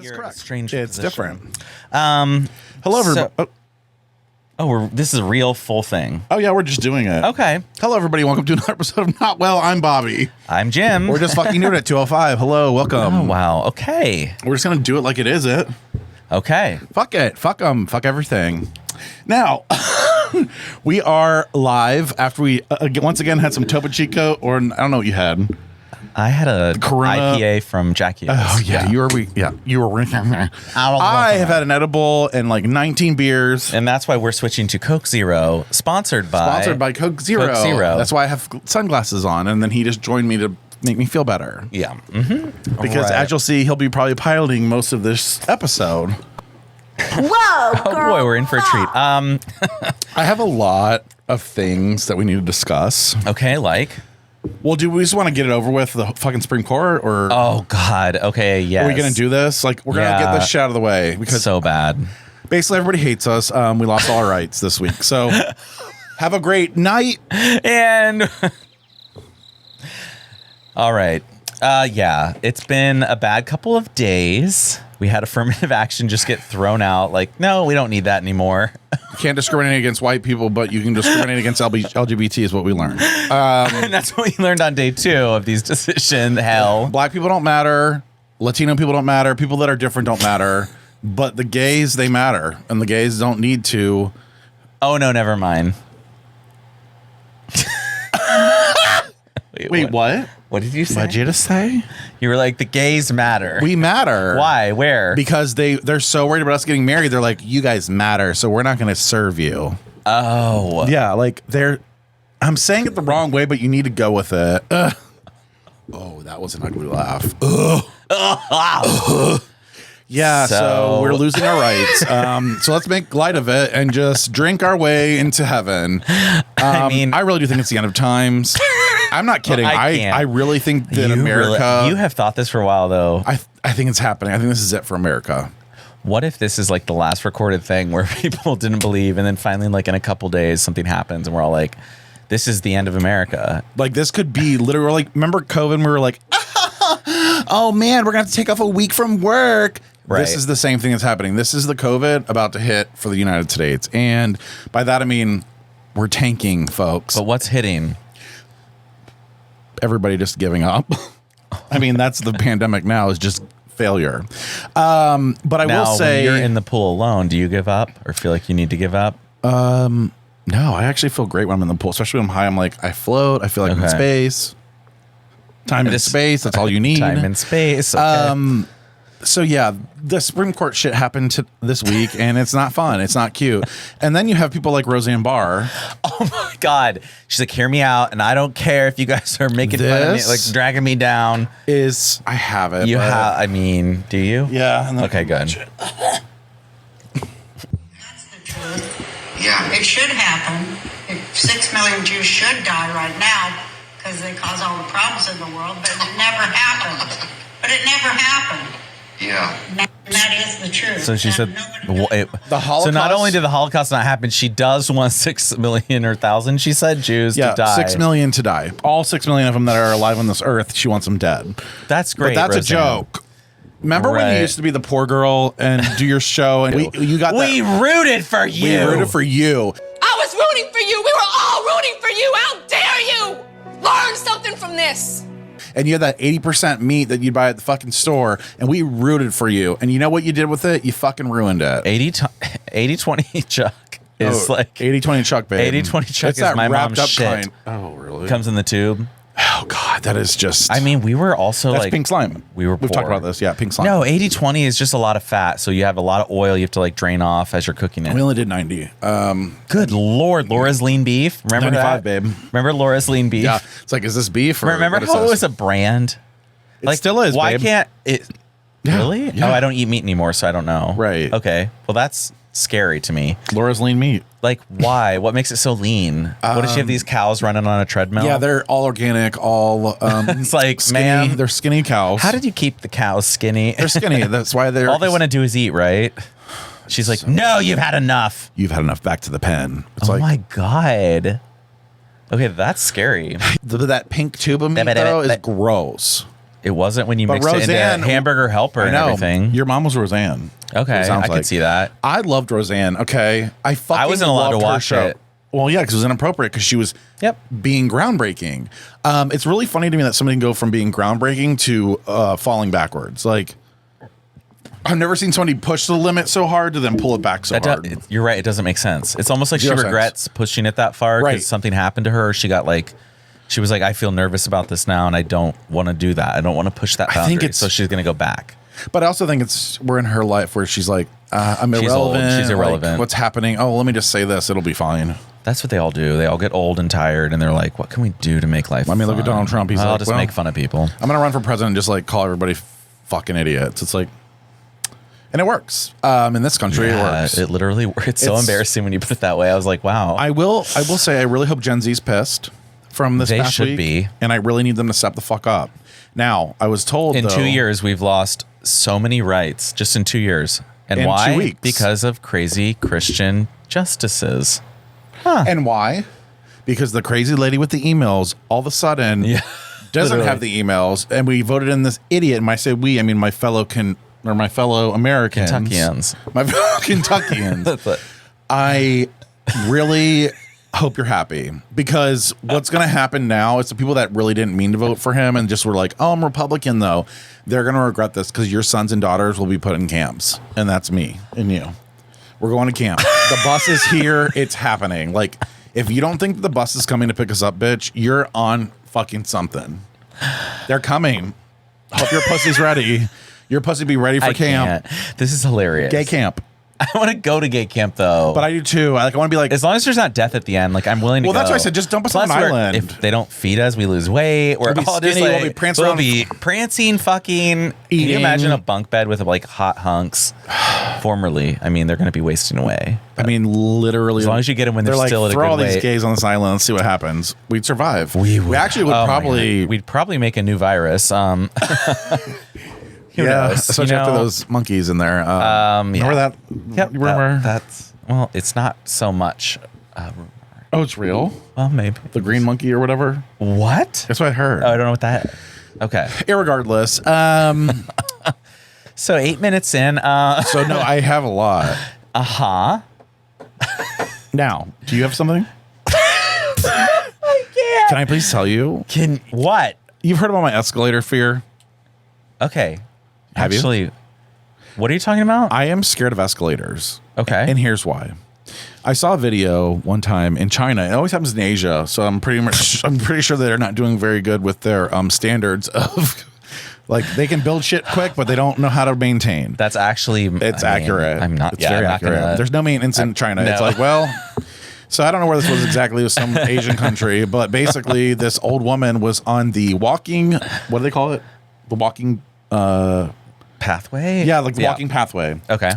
you're in a correct. strange It's position. different. Hello, everybody. this is a real full thing. Oh, yeah, we're just doing it. Okay. Hello, everybody. Welcome to another episode of NotWell. I'm Bobby. I'm Jim. We're just fucking doing it at 2:05. Hello, welcome. Oh, wow. Okay. We're just going to do it like it is it. Okay. Fuck it. Fuck them. Fuck everything. Now, we are live after we once again had some Topo Chico, or I don't know what you had. I had a Corona IPA from Jackie. Oh, yeah. You were. I have had an edible and like 19 beers. And that's why we're switching to Coke Zero, sponsored by Coke Zero. Coke Zero. That's why I have sunglasses on. And then he just joined me to make me feel better. Yeah. Mm-hmm. Because as you'll see, he'll be probably piloting most of this episode. Whoa, Oh boy, we're in for a treat. I have a lot of things that we need to discuss. Okay, like? Well, do we just want to get it over with, the fucking Supreme Court, or Oh God. Okay, yes. are we going to do this? Like, we're going to get this shit out of the way because so bad. basically everybody hates us. We lost all our rights this week. So have a great night. And all right. Yeah, it's been a bad couple of days. We had affirmative action just get thrown out. Like, no, we don't need that anymore. You can't discriminate against white people, but you can discriminate against LGBT is what we learned. And that's what we learned on day 2 of these decision hell. Black people don't matter. Latino people don't matter. People that are different don't matter. But the gays, they matter. And the gays don't need to. Oh, no, never mind. Wait, what? What did you say? What'd you just say? You were like, the gays matter. We matter. Why? Where? Because they're so worried about us getting married. They're like, you guys matter, so we're not going to serve you. Oh. Yeah, like I'm saying it the wrong way, but you need to go with it. Ugh. Oh, that was an ugly laugh. Ugh. Yeah, so we're losing our rights. So let's make light of it and just drink our way into heaven. I mean, I really do think it's the end of times. I'm not kidding. I really think that America. You have thought this for a while, though. I think it's happening. I think this is it for America. What if this is like the last recorded thing where people didn't believe, and then finally, like in a couple days, something happens, and we're all like, "This is the end of America." Like this could be literally. Like, remember COVID? We were like, "Oh man, we're gonna have to take off a week from work." Right. This is the same thing that's happening. This is the COVID about to hit for the United States, and by that I mean we're tanking, folks. But what's hitting? Everybody just giving up. I mean, that's the pandemic now, is just failure. But I will say, when you're in the pool alone, do you give up or feel like you need to give up? No, I actually feel great when I'm in the pool, especially when I'm high. I'm like, I float. I feel like I'm in space. Time and space. That's all you need. Time and space. Okay. So yeah, the Supreme Court shit happened this week, and it's not fun. It's not cute. And then you have people like Roseanne Barr. Oh my God, she's like, hear me out, and I don't care if you guys are making fun of me, like dragging me down. I have it. You have. I mean, do you? Yeah. Okay, good. That's the truth. Yeah. It should happen. 6 million Jews should die right now because they cause all the problems in the world, but it never happened. But it never happened. Yeah. And that is the truth. So she said, the Holocaust. So not only did the Holocaust not happen, she does want 6 million or 1,000. She said Jews to die. 6 million to die. All 6 million of them that are alive on this earth, she wants them dead. That's great. But that's Roseanne. a joke. Remember when you used to be the poor girl and do your show, and we rooted for you. We rooted for you. I was rooting for you. We were all rooting for you. How dare you? Learn something from this. And you had that 80% meat that you'd buy at the fucking store, and we rooted for you. And you know what you did with it? You fucking ruined it. 80-20 Chuck is like 80-20 Chuck, babe. 80-20 Chuck it's is that my wrapped mom's up shit. kind. Oh, really? Comes in the tube. Oh God, that is just. I mean, we were also that's like pink slime. We've talked about this. Yeah, pink slime. No, 80-20 is just a lot of fat, so you have a lot of oil you have to like drain off as you're cooking it. We only did 90. Good Lord, Laura's lean beef. Remember 95, that, babe? Remember Laura's lean beef? Yeah, it's like, is this beef? Or remember how it was a brand? It still is. Why babe. can't it? Yeah, really? yeah. Oh, I don't eat meat anymore, so I don't know. Right. Okay. Well, that's scary to me. Laura's lean meat. Like, why? What makes it so lean? What does she have these cows running on a treadmill? Yeah, they're all organic, all it's like, skinny. ma'am, They're skinny cows. how did you keep the cows skinny? They're skinny. That's why they're all they want to do is eat, right? She's like, no, you've had enough. You've had enough. Back to the pen. It's Oh like, my God. Okay, that's scary. that pink tube of meat though is gross. It wasn't when you But mixed it Roseanne- into hamburger helper I and know. everything. Your mom was Roseanne. Okay, It sounds I could see that. I loved Roseanne. Okay, I wasn't allowed to loved her watch show. it. Well, yeah, because it was inappropriate because she was being groundbreaking. It's really funny to me that somebody can go from being groundbreaking to falling backwards. Like, I've never seen somebody push the limit so hard to then pull it back so hard. You're right. It doesn't make sense. It's almost like Zero she sense. regrets pushing it that far because Right. something happened to her. She got like, she was like, I feel nervous about this now, and I don't want to do that. I don't want to push that boundary. think it's- So she's going to go back. But I also think we're in her life where she's like, I'm irrelevant. She's old. She's irrelevant. Like, what's happening? Oh, let me just say this. It'll be fine. That's what they all do. They all get old and tired, and they're like, what can we do to make life I mean, look at fun? Donald Trump. He's I'll like, just well, make fun of people. I'm going to run for president and just like call everybody fucking idiots. It's like, and it works. In this country, it works. It literally works. It's so It's- embarrassing when you put it that way. I was like, wow. I will say I really hope Gen Z's pissed from this They past should week, be. and I really need them to step the fuck up. Now, I was told in though, 2 years, we've lost so many rights just in 2 years. And In why? 2 weeks. Because of crazy Christian justices. and why? Because the crazy lady with the emails all of a sudden doesn't literally. have the emails, and we voted in this idiot. And when I say we, I mean my fellow Americans, Kentuckians. my fellow Kentuckians. That's it. I really hope you're happy because what's going to happen now is the people that really didn't mean to vote for him and just were like, oh, I'm Republican, though, they're going to regret this because your sons and daughters will be put in camps. And that's me and you. We're going to camp. The bus is here. It's happening. Like, if you don't think the bus is coming to pick us up, bitch, you're on fucking something. They're coming. Hope your pussy's ready. Your pussy be ready for I camp. can't. This is hilarious. Gay camp. I want to go to gay camp, though. But I do too. I want to be like, as long as there's not death at the end, like I'm willing to go. well, that's why I said just dump us on Plus, an we're- island. If they don't feed us, we lose weight. We're We'll be all just skinny, like, we'll be prancing we'll around. be prancing, fucking. Can Eating. you imagine a bunk bed with like hot hunks? Formerly, I mean, they're going to be wasting away. I mean, literally. As long as you get them when they're like, still at a throw good all these weight. gays on this island and see what happens. We'd survive. We actually would oh my probably. God. We'd probably make a new virus. Who yeah, knows? especially You after know? those monkeys in there. Remember yeah. that? Yep, You remember? that's well, it's not so much. Oh, it's real. Well, maybe The green monkey or whatever. what? That's what I heard. Oh, I don't know what that. Okay, Irregardless. so 8 minutes in. So no, I have a lot. Huh? Now, do you have something? Can I please tell you? Can what? You've heard about my escalator fear. Okay. Have you? Actually, what are you talking about? I am scared of escalators. Okay. And here's why. I saw a video one time in China. It always happens in Asia, so I'm pretty sure that they're not doing very good with their standards of like they can build shit quick, but they don't know how to maintain. That's actually It's I mean, accurate. I'm not. It's Yeah, very I'm not accurate. gonna- There's no maintenance in China. It's no. like, well, so I don't know where this was exactly. It was some Asian country, but basically, this old woman was on the walking. What do they call it? The walking. pathway. Yeah, like the walking pathway. Okay.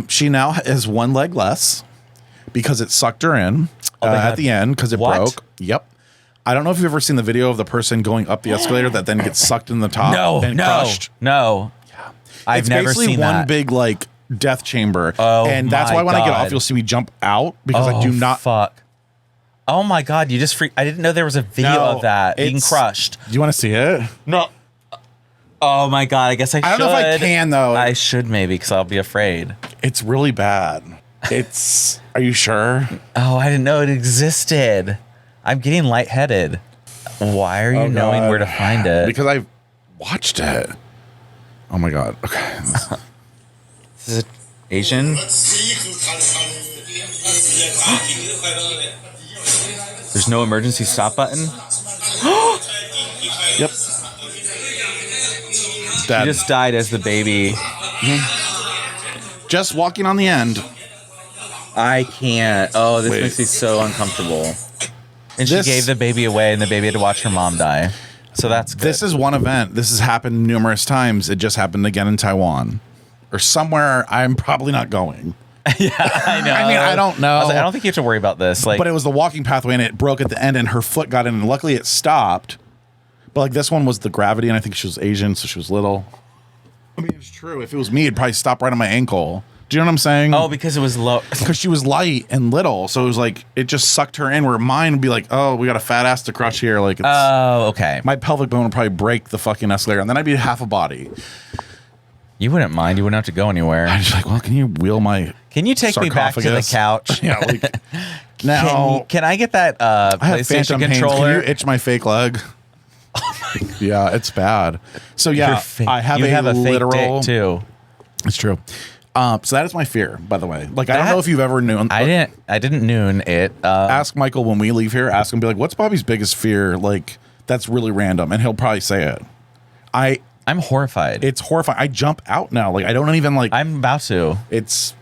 She now has one leg less because it sucked her in they at had- the end because it What? broke. Yep. I don't know if you've ever seen the video of the person going up the escalator that then gets sucked in the top and crushed. No. I've It's never basically seen one that. big like death chamber. Oh, and that's my why when I get God. off, you'll see me jump out because I do not. Fuck. Oh my God! You just freak. I didn't know there was a video No, of that being it's- crushed. Do you want to see it? No. Oh my God! I guess I should. I don't know if I can though. I should maybe because I'll be afraid. It's really bad. It's. Are you sure? Oh, I didn't know it existed. I'm getting lightheaded. Why are you knowing God. where to find it? Because I watched it. Oh my God. Okay. This is Asian. There's no emergency stop button. Yep. He Dead. just died as the baby. Just walking on the end. I can't. Oh, this Wait. makes me so uncomfortable. And she This- gave the baby away, and the baby had to watch her mom die. So that's good. This is one event. This has happened numerous times. It just happened again in Taiwan or somewhere. I'm probably not going. yeah, I know. I mean, I don't know. I was like, I don't think you have to worry about this. Like, But it was the walking pathway and it broke at the end and her foot got in and luckily it stopped. But like this one was the gravity and I think she was Asian, so she was little. I mean, it's true. If it was me, it'd probably stop right on my ankle. Do you know what I'm saying? Oh, because it was low. Because she was light and little, so it was like it just sucked her in. Where mine would be like, oh, we got a fat ass to crush here. Like, okay. My pelvic bone would probably break the fucking escalator, and then I'd be half a body. You wouldn't mind. You wouldn't have to go anywhere. I'm just like, well, can you wheel my? Can you take me back to the couch? Yeah. Like, now, can I get that PlayStation controller? Can you itch my fake leg? Yeah, it's bad. So yeah, I have a literal fake dick too. It's true. So that is my fear, by the way. Like, I don't know if you've ever known. I didn't noon it. Ask Michael when we leave here. Ask him, be like, "What's Bobby's biggest fear?" Like, that's really random, and he'll probably say it. I'm horrified. It's horrifying. I jump out now. Like, I don't even like. I'm about to. It's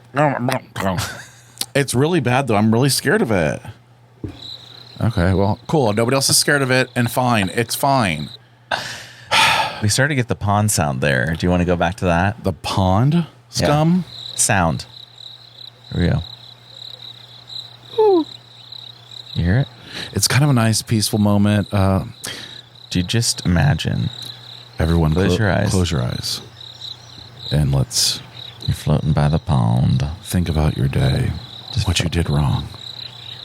really bad though. I'm really scared of it. Okay, well, cool. Nobody else is scared of it, and fine. It's fine. We started to get the pond sound there. Do you want to go back to that? The pond scum sound. Here we go. Ooh. You hear it? It's kind of a nice, peaceful moment. Do you just imagine? Everyone, close your eyes. Close your eyes, and let's. You're floating by the pond. Think about your day. Just what you did wrong.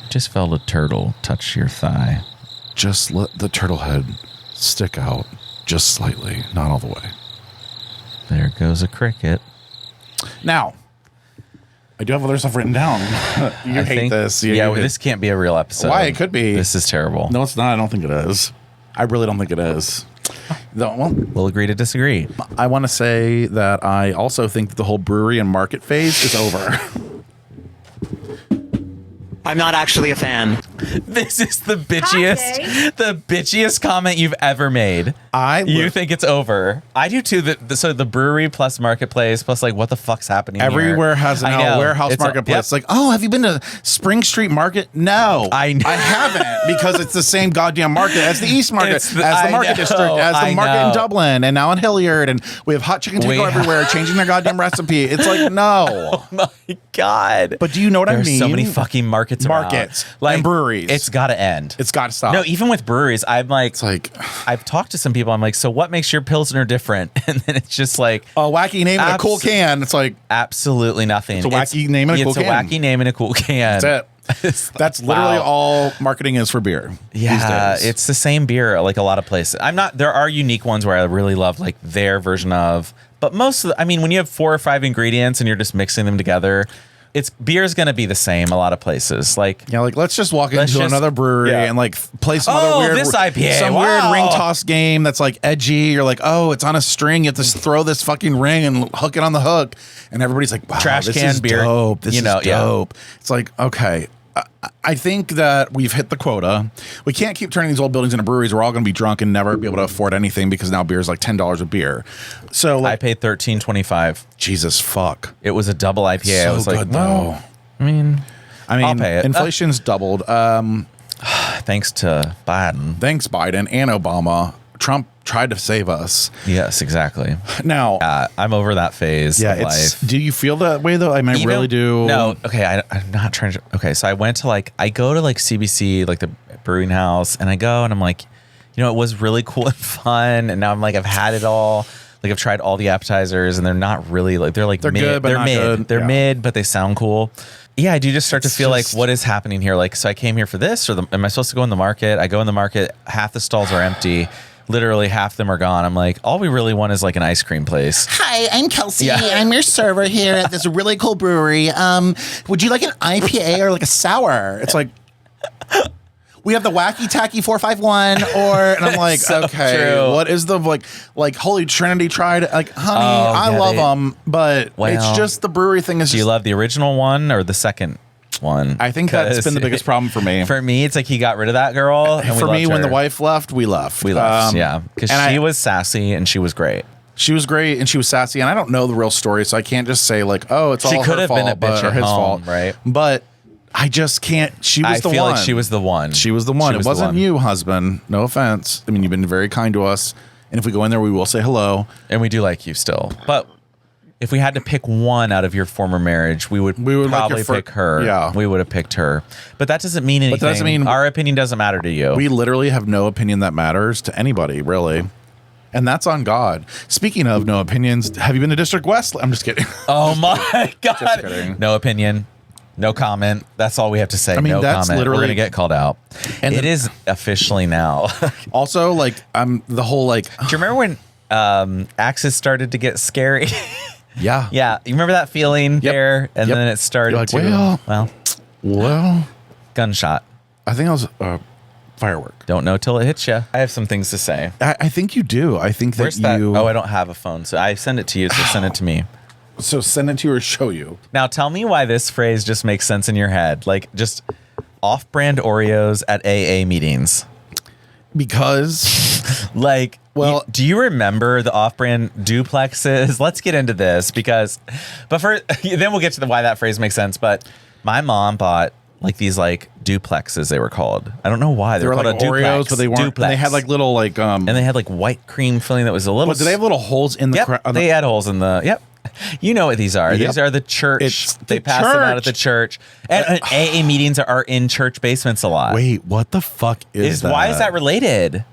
Just felt a turtle touch your thigh. Just let the turtle head stick out just slightly, not all the way. There goes a cricket. Now, I do have other stuff written down. You hate this. This can't be a real episode. Why? It could be. This is terrible. No, it's not. I don't think it is. I really don't think it is. We'll agree to disagree. I want to say that I also think that the whole brewery and market phase is over. I'm not actually a fan. This is the bitchiest comment you've ever made. You think it's over? I do too. So the brewery plus marketplace plus like what the fuck's happening? Everywhere here? has a warehouse marketplace. It's like, oh, have you been to Spring Street Market? No, I haven't because it's the same goddamn market as the East Market, as the Market District, as the market in Dublin, and now in Hilliard, and we have hot chicken taco everywhere, changing their goddamn recipe. It's like no. Oh my god! But do you know what I mean? There's so many fucking markets like, and breweries. It's got to end. It's got to stop. No, even with breweries, I'm like, it's like I've talked to some people. I'm like, so what makes your Pilsner different? And then it's just like a wacky name in a cool can. It's like absolutely nothing. It's a wacky name in a cool can. It's a wacky name in a cool can. That's it. That's literally all marketing is for beer. Yeah, it's the same beer like a lot of places. There are unique ones where I really love like their version of, but most of when you have 4 or 5 ingredients and you're just mixing them together, beer's gonna be the same a lot of places. Like let's just walk into another brewery and like play some other weird this IPA, some weird ring toss game that's like edgy. You're like, oh, it's on a string. You have to throw this fucking ring and hook it on the hook, and everybody's like, wow, trash this can is beer. Dope. This is dope. It's like, okay. I think that we've hit the quota. We can't keep turning these old buildings into breweries. We're all going to be drunk and never be able to afford anything because now beer is like $10 a beer. So I paid $13.25. Jesus fuck! It was a double IPA. So I was like, good, though. I mean, I'll pay it. Inflation's doubled. Thanks to Biden. Thanks Biden and Obama. Trump tried to save us. Yes, exactly. Now I'm over that phase of life. Do you feel that way though? I mean, I really do. No, okay. I'm not trying to. Okay, so I went to I go to CBC, like the brewing house, and I go and I'm like, it was really cool and fun, and now I'm like, I've had it all. Like I've tried all the appetizers, and they're not really they're mid. Good, but they're not mid. good. They're mid, but they sound cool. Yeah, I do just start to feel like what is happening here? Like, so I came here for this, or am I supposed to go in the market? I go in the market, half the stalls are empty. Literally half them are gone. I'm like, all we really want is like an ice cream place. Hi, I'm Kelsey. Yeah. I'm your server here at this really cool brewery. Would you like an IPA or like a sour? It's like we have the Wacky Tacky 451, and I'm like, so okay, true. what is the like Holy Trinity tried? Like, honey, I love them, but it's just the brewery thing. Do you love the original one or the second one? I think that's been the biggest problem for me. For me, it's like he got rid of that girl. And for me, when the wife left, we left. Yeah, because she was sassy and she was great. She was great and she was sassy, and I don't know the real story, so I can't just say like, oh, it's all her fault. She could have been a bitch or his fault, right? But I just can't. She was the one. I feel like she was the one. She was the one. It wasn't you, husband. No offense. I mean, you've been very kind to us, and if we go in there, we will say hello, and we do like you still, but. If we had to pick one out of your former marriage, we would probably pick her. Yeah. We would have picked her. But that doesn't mean anything. But that doesn't mean our opinion doesn't matter to you. We literally have no opinion that matters to anybody, really. And that's on God. Speaking of no opinions, have you been to District West? I'm just kidding. Oh my Just God. kidding. No opinion. No comment. That's all we have to say. I mean, no that's comment. literally- We're going to get called out. And it the- is officially now. Do Also, like, I'm the whole, like, you remember when Axis started to get scary? yeah. Yeah. You remember that feeling there? And Yep. then it started You're like, to, well, gunshot. I think that was firework. Don't know till it hits you. I have some things to say. I think you do. I think that Where's that? you. Oh, I don't have a phone. So I send it to you. So send it to me. So send it to you or show you. Now tell me why this phrase just makes sense in your head. Like just off-brand Oreos at AA meetings. Because, Like, well, do you remember the off-brand duplexes? Let's get into this because, but first, then we'll get to why that phrase makes sense. But my mom bought like these like duplexes. They were called. I don't know why they were called like a duplex. Oreos, but they weren't. Duplex. And they had like little like and they had like white cream filling that was a little. But did they have little holes in the? Yep, they had holes in the. Yep. You know what these are. Yep. These are the church. It's they the pass them out at the church. church. And AA meetings are in church basements a lot. Wait, what the fuck is that? Why is that related?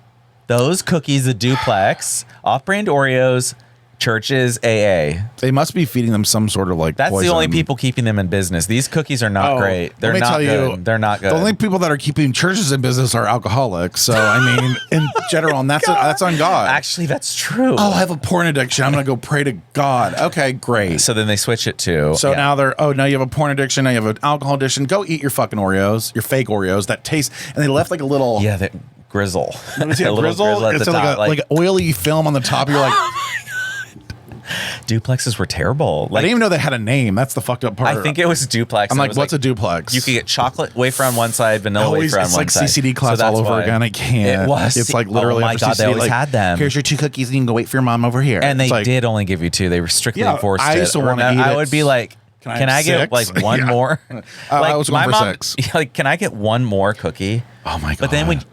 Those cookies, the duplex, off-brand Oreos, churches, AA. They must be feeding them some sort of like. That's poison. the only people keeping them in business. These cookies are not great. They're let me not tell good. you, They're not good. The only people that are keeping churches in business are alcoholics. So I mean, in general, and that's on God. Actually, that's true. Oh, I have a porn addiction. I'm gonna go pray to God. Okay, great. So then they switch it to. So now now you have a porn addiction. Now you have an alcohol addiction. Go eat your fucking Oreos, your fake Oreos that taste. And they left like a little. Yeah, that grizzle. Let me see A a little grizzle. at It's the top. like oily film on the top. You're like, duplexes were terrible. I Like, didn't even know they had a name. That's the fucked up part. I think it was duplex. I'm and it like, was what's a duplex? You could get chocolate wafer on one side, vanilla Always, wafer on it's one like side. CCD class So all that's over why. again. I can't. It was. It's like literally. Oh my after God, they CCD, always like, had them. Here's your 2 cookies. And you can go wait for your mom over here. And they It's like, did only give you 2. They were strictly Yeah, enforced I it. used to wanna Remember, eat I it. would be like, Can can I I have get 6? like one Yeah. more? I was going for 6. Like, can I get one more cookie? Oh my God. But then my Did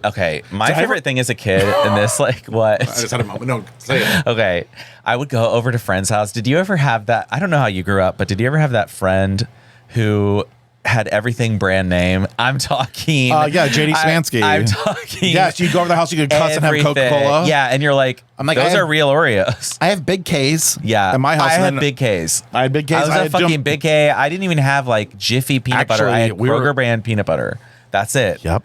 I favorite ever- thing as a kid, and this like what? I just had a moment. No, say it. Okay, I would go over to friends' house. Did you ever have that? I don't know how you grew up, but did you ever have that friend who had everything brand name? I'm talking. Yeah, JD Smansky. I'm talking. Yes, you go over the house, you could cuss and have everything. Coca-Cola. Yeah, and you're like, I'm like, those I have- are real Oreos. I have big K's. Yeah, at my house. I and had then big K's. I had big K's. I was I a had fucking jump- big K. I didn't even have like Jiffy peanut butter. I Actually, had we were- Kroger brand peanut butter. That's it. Yep.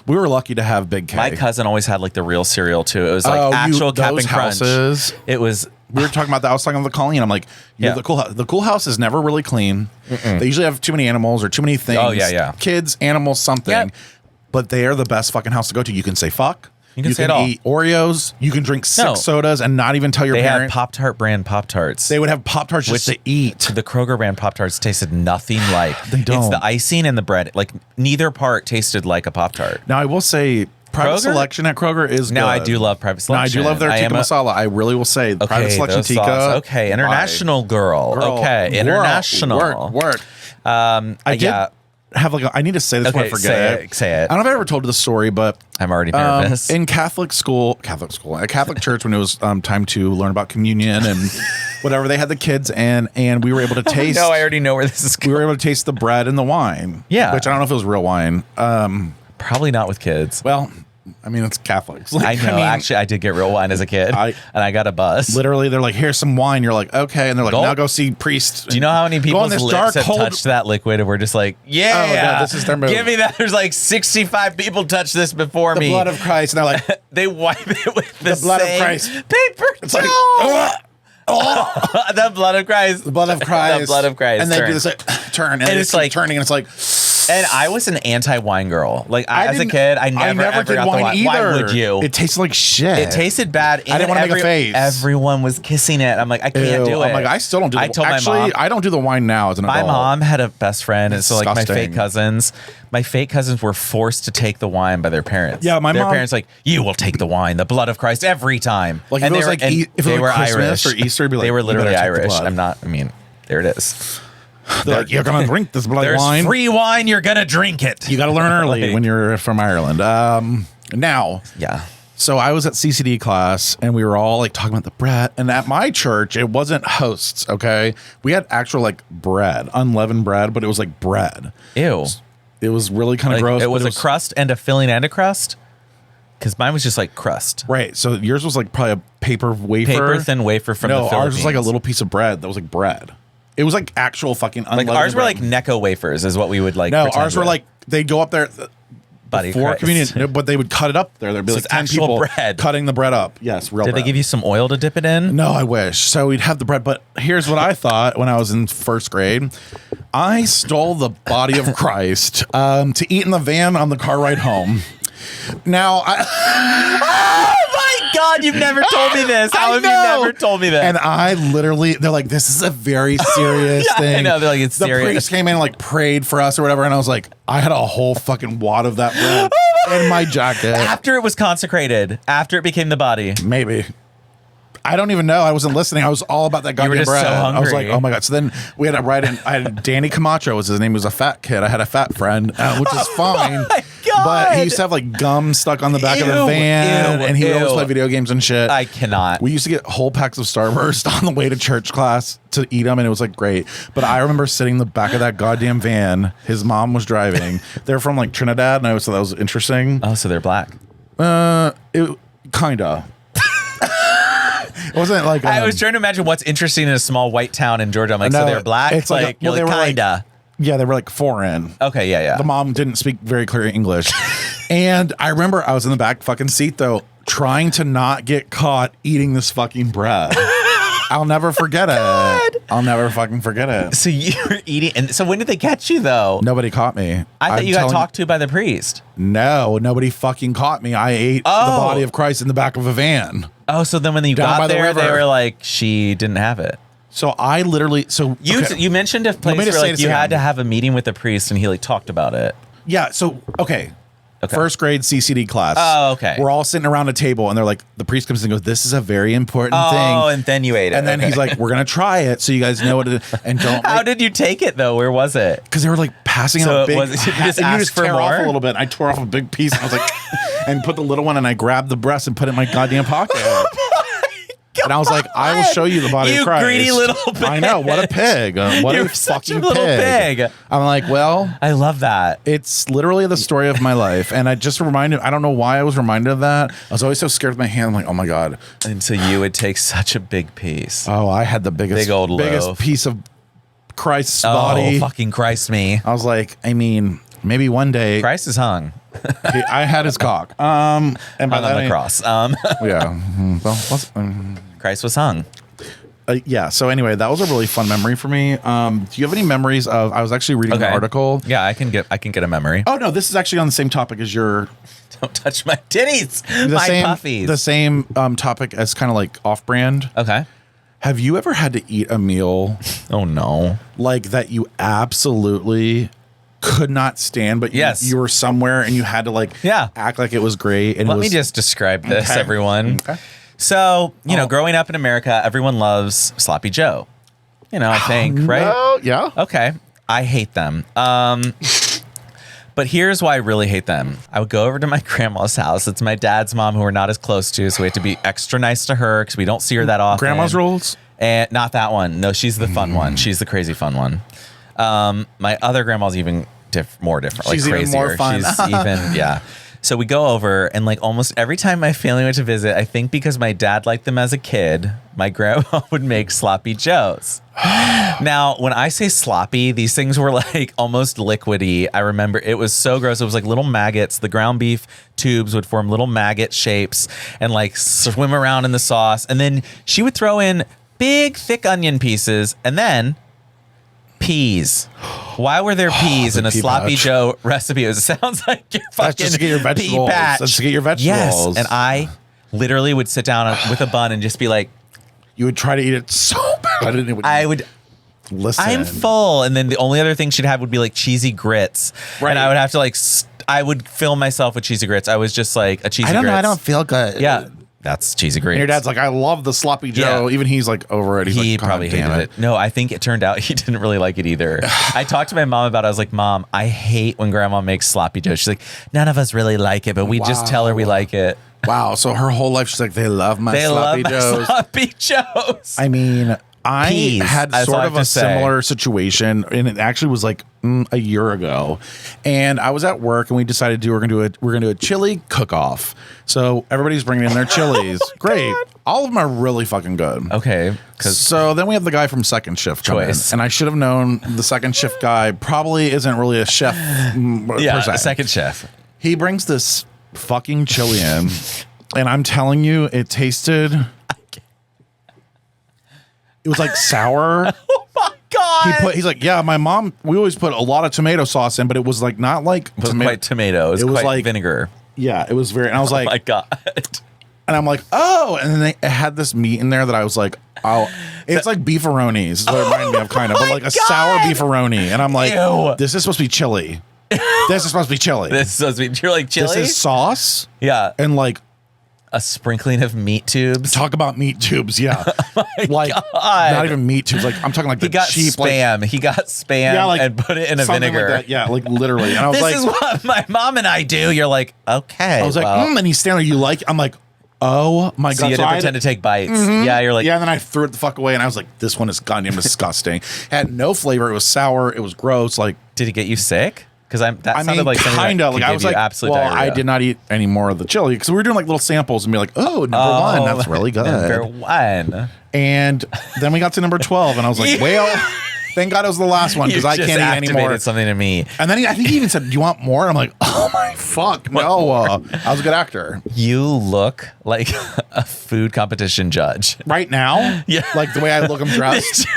We were lucky to have big K. My cousin always had like the real cereal too. It was like actual those Cap'n Crunch. houses. It was. We were talking about that. I was talking about the Colleen. I'm like, Yeah. the cool house is never really clean. They usually have too many animals or too many things. Oh, yeah. Kids, animals, something. Yep. But they are the best fucking house to go to. You can say fuck. You can say it all. eat Oreos. You can drink 6 No. sodas and not even tell your They had parent. Pop-Tart brand Pop-Tarts. They would have Pop-Tarts just to eat. The Kroger brand Pop-Tarts tasted nothing like. They don't. It's the icing and the bread. Like neither part tasted like a Pop-Tart. Now, I will say, private Kroger? selection at Kroger is Now, good. I do love Private Now, Selection. I do love their I tikka am a- masala. I really will say, private selection those tikka. sauce. Okay, international girl. Okay, Girl, international. Work. I did have like I need to say this before I Okay, forget say it. I don't know if I ever told you the story, but I'm already nervous. in Catholic school, at Catholic church, when it was time to learn about communion and whatever, they had the kids and we were able to taste. No, I already know where this is we going. were able to taste the bread and the wine. Yeah. which I don't know if it was real wine. Probably not with kids. Well, I mean, it's Catholics. Like, I know. mean, Actually, I did get real wine as a kid, and I got a bus. literally, they're like, "Here's some wine." You're like, "Okay," and they're like, Go- "Now go see priest." Do you know how many Go on people's this lips dark, have cold- touched that liquid and we're just like, yeah, Oh, yeah, this is their move. Give me that. There's like 65 people touched this before the me. blood of Christ? And they're like, They wipe it with the blood of same Christ. paper it's like, towel. "Ugh." The blood of Christ. The blood of Christ. The blood of Christ. And they turn. do this like, turn, and, And it's it's like- like turning, and it's like, And I was an anti-wine girl. Like I as a didn't- kid, I never ever did got the wine. either. Why would you? It tasted like shit. It tasted bad. I didn't wanna make a face. Everyone was kissing it. I'm like, I can't do it. I'm like, I still don't do. I told my mom. I don't do the wine now as an My adult. mom had a best friend, and so like my Disgusting. fake cousins were forced to take the wine by their parents. Yeah, my their mom- parents like, you will take the wine, the blood of Christ every time. Like, if and it was they like and if it they was were like Christmas Irish or Easter, it'd be like, they were you literally better take the Irish. blood. I'm not. I mean, there it is. They're like, you're gonna drink this blood There's wine. free wine. You're gonna drink it. You got to learn early Like- when you're from Ireland. Now, Yeah. so I was at CCD class and we were all like talking about the bread. And at my church, it wasn't hosts. Okay, we had actual like bread, unleavened bread, but it was like bread. Ew. It was really kind of Like, gross. it was but a crust and a filling and a crust. Because mine was just like crust. Right. So yours was like probably a paper wafer. Paper thin wafer from the Philippines. Ours was like a little piece of bread that was like bread. It was like actual fucking like ours were like Necco wafers is what we would like. No, ours were like they'd go up there Buddy before Christ. communion, but they would cut it up there. There'd be So like it's 10 actual people bread. cutting the bread up. Yes, real Did bread. they give you some oil to dip it in? No, I wish. So we'd have the bread, but here's what I thought when I was in first grade. I stole the body of Christ to eat in the van on the car ride home. Now, Oh my God, you've never told me this. How have you never told me this? And I literally, they're like, this is a very serious thing. I know, they're like, it's the serious. The priest came in and like prayed for us or whatever. And I was like, I had a whole fucking wad of that bread in my jacket. After it was consecrated, after it became the body. Maybe. I don't even know. I wasn't listening. I was all about that goddamn just bread. so I was like, hungry. oh my God. So then we had to write in. I had Danny Camacho was his name. He was a fat kid. I had a fat friend, which is fine. my God. But he used to have like gum stuck on the back of the Ew, van. ew, And he would always ew. play video games and shit. I cannot. We used to get whole packs of Starburst on the way to church class to eat them, and it was like great. But I remember sitting in the back of that goddamn van. His mom was driving. They're from like Trinidad, and I always thought that was interesting. Oh, so they're black. It kinda. It wasn't like I was trying to imagine what's interesting in a small white town in Georgia. I'm like, No, so they're black? it's like you're they were like- kinda. Yeah, they were like foreign. Okay, yeah. The mom didn't speak very clear English. And I remember I was in the back fucking seat though, trying to not get caught eating this fucking bread. I'll never forget it. I'll never fucking forget it. So you were eating, and so when did they catch you though? Nobody caught me. I thought I'm you got telling- talked to by the priest. No, nobody fucking caught me. I ate the Oh. body of Christ in the back of a van. Oh, so then when you Down by got the there, they river. were like, she didn't have it. So I literally, You mentioned a place me where just say like this you had again. to have a meeting with the priest, and he like talked about it. Yeah, so okay. First grade CCD class. Oh, okay. We're all sitting around a table and they're like, the priest comes in and goes, this is a very important Oh, thing. and then you ate it. And then Okay. he's like, we're going to try it so you guys know what it is. And don't. How did you take it though? Where was it? Because they were like passing So out it big. was- you just and asked for tear more? off a little bit. I tore off a big piece and I was like, and put the little one and I grabbed the breast and put it in my goddamn pocket. And I was like, I will show you the body You of Christ. greedy little I know. What a pig. What You're a such a fucking little pig. I'm like, well, I love that. it's literally the story of my life. And I just reminded, I don't know why I was reminded of that. I was always so scared with my hand. I'm like, oh my God. And so you would take such a big piece. Oh, I had the biggest loaf. piece of Christ's Oh, body. fucking Christ me. I was like, I mean, maybe one day Christ is hung. I had his cock. And by Hung that on the cross. Yeah. Well, Christ was hung. yeah. So anyway, that was a really fun memory for me. Do you have any memories of? I was actually reading an article. Yeah, I can get a memory. Oh no, this is actually on the same topic as your Don't touch my titties. the My same puffies. the same topic as kind of like off-brand. Okay. Have you ever had to eat a meal Oh no. like that you absolutely could not stand, but Yes. you were somewhere and you had to like act like it was great? And Let it was, me just describe this, Okay. everyone. Okay. So, growing up in America, everyone loves Sloppy Joe. I think, right? Oh, yeah. Okay. I hate them. But here's why I really hate them. I would go over to my grandma's house. It's my dad's mom, who we're not as close to, so we have to be extra nice to her because we don't see her that often. Grandma's rules? And not that one. No, she's the fun one. She's the crazy fun one. My other grandma's even more different. She's like even crazier. more fun. She's even, yeah. So we go over, and like almost every time my family went to visit, I think because my dad liked them as a kid, my grandma would make sloppy joes. Now, when I say sloppy, these things were like almost liquidy. I remember it was so gross. It was like little maggots. The ground beef tubes would form little maggot shapes and like swim around in the sauce. And then she would throw in big, thick onion pieces and then peas. Why were there peas in a pea sloppy patch. Joe recipe? It sounds like your fucking That's just to get your pea vegetables. patch. That's to get your vegetables. Yes, and I literally would sit down with a bun and just be like, You would try to eat it so bad. I would. Listen. I'm full, and then the only other thing she'd have would be like cheesy grits, Right. and I would have to like. I would fill myself with cheesy grits. I was just like a cheesy. I don't know. I grits. don't feel good. Yeah, that's cheesy grits. And your dad's like, I love the sloppy Joe. Yeah. Even he's like over it. He's He like, God probably damn hated it. No, I think it turned out he didn't really like it either. I talked to my mom about it. I was like, Mom, I hate when Grandma makes sloppy Joe. She's like, none of us really like it, but we just tell her we like it. Wow. So her whole life, she's like, they love my They sloppy love my Joes. sloppy Joes. I mean, I had That's all sort I of have a to say. similar situation, and it actually was like a year ago. And I was at work, and we decided we're gonna do a chili cook-off. So everybody's bringing in their chilies. Great, all of them are really fucking good. Okay. So then we have the guy from Second Shift come in, Choice. and I should have known the Second Shift guy probably isn't really a chef. Yeah, per se. a second chef. He brings this fucking chili in, and I'm telling you, it tasted. It was like sour. Oh my God. He's like, yeah, my mom. We always put a lot of tomato sauce in, but it was like not like It was quite tomato. It was was quite like vinegar. Yeah, it was very. And I was Oh my like, God. and I'm like, oh, and then it had this meat in there that I was like, oh, it's like beefaronis. Is what it reminded me of, kind of, but like a sour beefaroni. And I'm like, Ew. this is supposed to be chili. This is supposed to be chili. This is supposed to be, you're like chili? This is sauce. Yeah. And like, A sprinkling of meat tubes. talk about meat tubes. Yeah. Like, God. not even meat tubes. Like, I'm talking like He the got cheap, like, spam. He got spam and put it in a something vinegar. Like that. Yeah, like literally. And I was This like, is what my mom and I do. You're like, okay. I was like, well. and he's standing there. You like? I'm like, oh my So god. you So didn't I pretend to take bites. Yeah, you're like, yeah, and then I threw it the fuck away, and I was like, this one is goddamn disgusting. Had no flavor. It was sour. It was gross. Like, did it get you sick? Because that I sounded mean, like something kind of. that Like, could I give was you like, absolute well, diarrhea. I did not eat any more of the chili because we were doing like little samples and be like, oh, number one, that's really good. Number one. And then we got to number 12, and I was like, well, thank God it was the last one because You I just can't eat anymore. activated something to me. And then I think he even said, do you want more? I'm like, oh my fuck, no. I was a good actor. You look like a food competition judge. Right now? Yeah. Like the way I look, I'm dressed.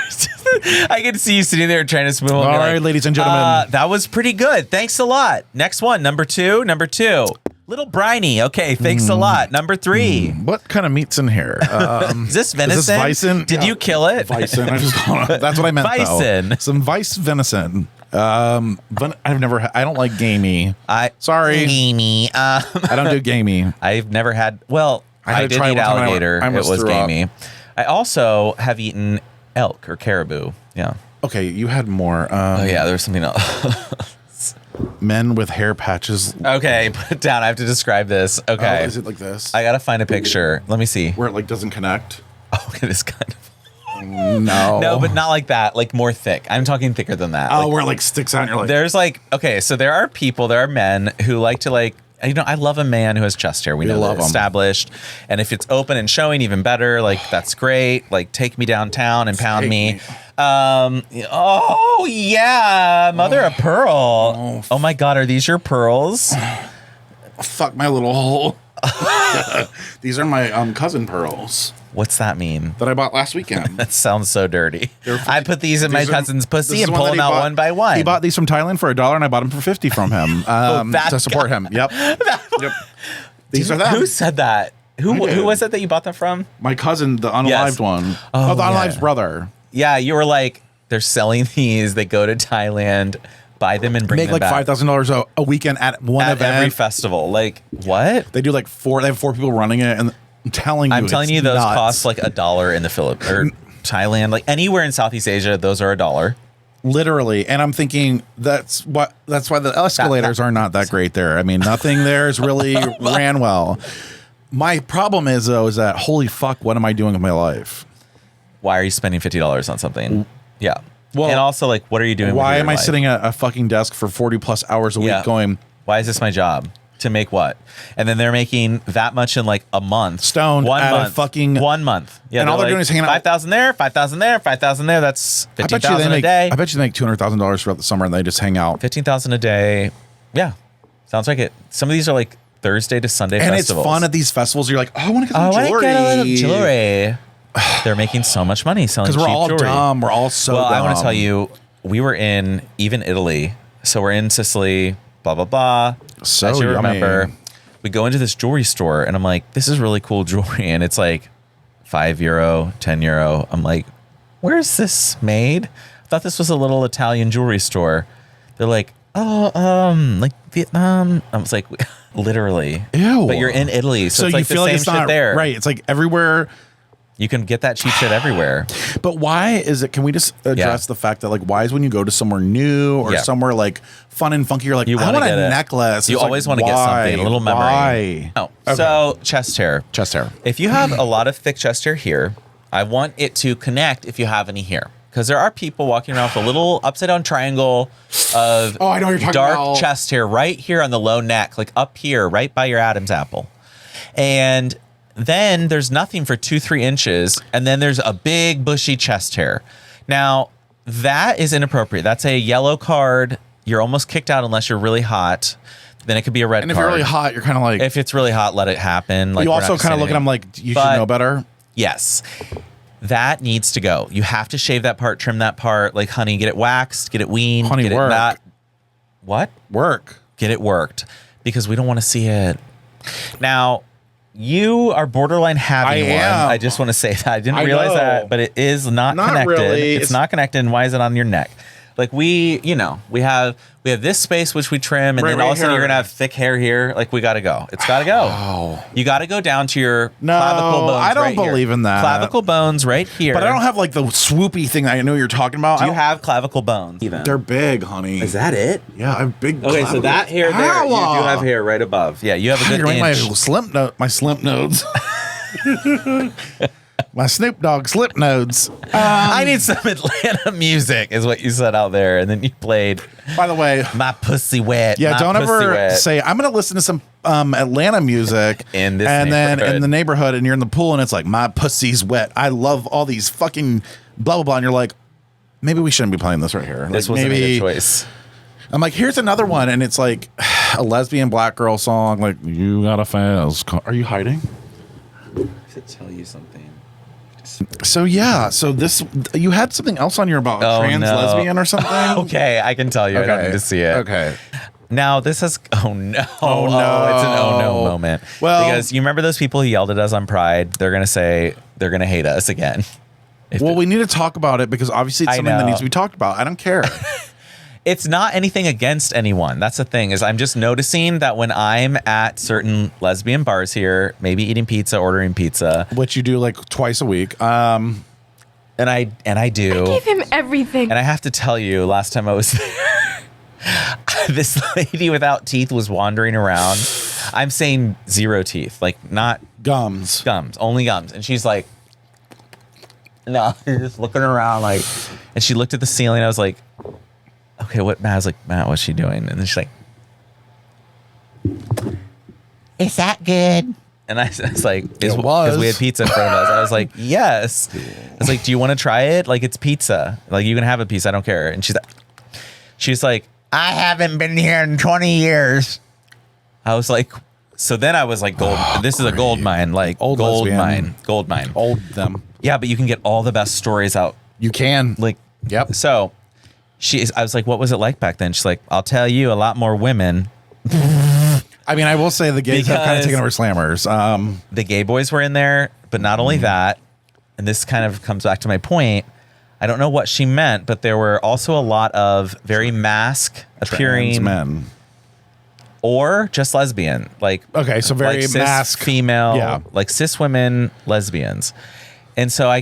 I can see you sitting there trying to smooth. All right, ladies and gentlemen. That was pretty good. Thanks a lot. Next one, number two. Little briny. Okay, thanks a lot. Number 3. What kind of meat's in here? Is this venison? Is this bison? Did Yeah. you kill it? Bison. I just don't know. That's what I meant. Bison. Though. Some vice venison. I've never. I don't like gamey. Sorry. Gamey. I don't do gamey. I've never had. Well, I had I to did try eat one time and I alligator. It almost was threw up. gamey. I also have eaten elk or caribou. Yeah. Okay, you had more. Oh yeah, there was something else. Men with hair patches. Okay, put it down. I have to describe this. Okay. Oh, is it like this? I gotta find a picture. Let me see. Where it like doesn't connect? Oh, it is kind of. No. No, but not like that. Like more thick. I'm talking thicker than that. Oh, Like, where it like sticks out and you're like. there's like, okay, so there are men who like to like, you know, I love a man who has chest hair. We know love that 'em. established. And if it's open and showing, even better. Like, that's great. Like, take me downtown and pound Take me. me. Oh, yeah. Mother of pearl. Oh, my God. Are these your pearls? Fuck my little hole. These are my cousin pearls What's that mean? that I bought last weekend. That sounds so dirty. They're I put these in my These are- cousin's this pussy is and one pull that them he out bought- one by one. He bought these from Thailand for $1 and I bought them for 50 from him that to support him. Yep. Yep. These are them. Who said that? I Who did. was it that you bought that from? My cousin, the unalived Yes. one. Oh, the yeah. unalived brother. Yeah, you were like, they're selling these. They go to Thailand, buy them, and bring Make them like back $5,000 a weekend at one at event. every festival. Like what? They do like they have 4 people running it, and I'm telling you, I'm telling it's you, those nuts. cost like $1 in the Philippines or Thailand. Like anywhere in Southeast Asia, those are $1. Literally. And I'm thinking that's why the escalators are not that great there. I mean, nothing there is really ran well. My problem is though, is that holy fuck, what am I doing with my life? Why are you spending $50 on something? Yeah. Well, and also, like, what are you doing? Why with your am I life? sitting at a fucking desk for 40 plus hours a week Yeah. going, Why is this my job? To make what? And then they're making that much in like a month. Stoned One at a month. fucking- 1 month. Yeah. And all they're doing is hanging out- 5,000 there, 5,000 there, 5,000 there. That's I bet you 15,000 they a make, day. I bet you they make $200,000 throughout the summer and they just hang out. 15,000 a day. Yeah. Sounds like it. Some of these are like Thursday to Sunday And festivals. it's fun at these festivals. You're like, oh, I want to get Oh, some I jewelry. get a little jewelry. They're making so much money selling Because cheap we're all jewelry. dumb. We're all so Well, dumb. I want to tell you, we were in even Italy. So we're in Sicily, blah, blah, blah. So As you yummy. remember, we go into this jewelry store and I'm like, this is really cool jewelry. And it's like €5, €10. I'm like, where's this made? I thought this was a little Italian jewelry store. They're like, oh, like Vietnam. I was like, literally. Ew. But you're in Italy. So, it's you like feel the like same it's shit not there. right. It's like everywhere. You can get that cheap shit everywhere. But why is it? Can we just address the fact that like why is when you go to somewhere new or Yeah. somewhere like fun and funky, you're like, You I wanna want a get it. necklace. You It's always like, want to get why? something, a little memory. Why? Oh, Okay. so chest hair. Chest hair. If you have a lot of thick chest hair here, I want it to connect if you have any here. Because there are people walking around with a little upside down triangle of I know what you're talking dark about. chest hair right here on the low neck, like up here, right by your Adam's apple. And then there's nothing for 2-3 inches. And then there's a big bushy chest hair. Now, that is inappropriate. That's a yellow card. You're almost kicked out unless you're really hot. Then it could be a red card. And if you're really hot, you're kind of like... If it's really hot, let it happen. Like, you also kind of look at them like, you should know better. Yes. That needs to go. You have to shave that part, trim that part. Like, honey, get it waxed, get it weaned. Honey, get work. It not, what? Work. Get it worked. Because we don't want to see it. Now, you are borderline having one. I just want to say that. I didn't realize that, but it is not connected. Really. It's not connected. And why is it on your neck? Like we have this space which we trim, and then all of a sudden you're gonna have thick hair here. Like we gotta go. It's gotta go. Oh. You gotta go down to your clavicle bones. I don't right believe here. in that. Clavicle bones right here. But I don't have like the swoopy thing that I know you're talking about. Do you have clavicle bones? Even? They're big, honey. Is that it? Yeah, I have big. Okay, so that hair there, you do have hair right above. Yeah, you have a good You're inch. my slip nodes. My Snoop Dogg slip nodes. I need some Atlanta music, is what you said out there, and then you played. By the way, my pussy wet. Yeah, my don't pussy ever wet. say I'm going to listen to some Atlanta music in this and then neighborhood. in the neighborhood, and you're in the pool, and it's like my pussy's wet. I love all these fucking blah blah blah, and you're like, maybe we shouldn't be playing this right here. This like, wasn't maybe a good choice. I'm like, here's another one, and it's like a lesbian black girl song. Like, you got a fast car. Are you hiding? I should tell you something. So yeah, so this you had something else on your about trans lesbian or something. Okay, I can tell you. I don't need to see it. Okay. Now this is oh no, no. it's an oh no moment. Well, because you remember those people who yelled at us on Pride? They're gonna say they're gonna hate us again. Well, we need to talk about it because obviously it's something that needs to be talked about. I don't care. It's not anything against anyone. That's the thing, is I'm just noticing that when I'm at certain lesbian bars here, maybe eating pizza, ordering pizza, which you do like twice a week. And I do. I gave him everything. And I have to tell you, last time I was there, this lady without teeth was wandering around. I'm saying 0 teeth, like not gums, only gums. And she's like, no, she's just looking around like, and she looked at the ceiling. I was like, okay, what? Matt, I was like, Matt, what's she doing? And then she's like, Is that good? and I was like, It was. because we had pizza in front of us. I was like, yes. I was like, do you want to try it? Like, it's pizza. Like, you can have a piece. I don't care. And she's like, I haven't been here in 20 years. I was like, so then I was like, gold. This is a gold mine, like Old gold lesbian. mine, gold mine. Old them. Yeah, but you can get all the best stories out. You can. Like, yep. So I was like, what was it like back then? She's like, I'll tell you, a lot more women. I mean, I will say the gays have kind of taken over slammers. The gay boys were in there, but not only that, and this kind of comes back to my point, I don't know what she meant, but there were also a lot of very mask appearing men. Or just lesbian. Like, okay, so very like cis mask female, yeah. like cis women, lesbians. And so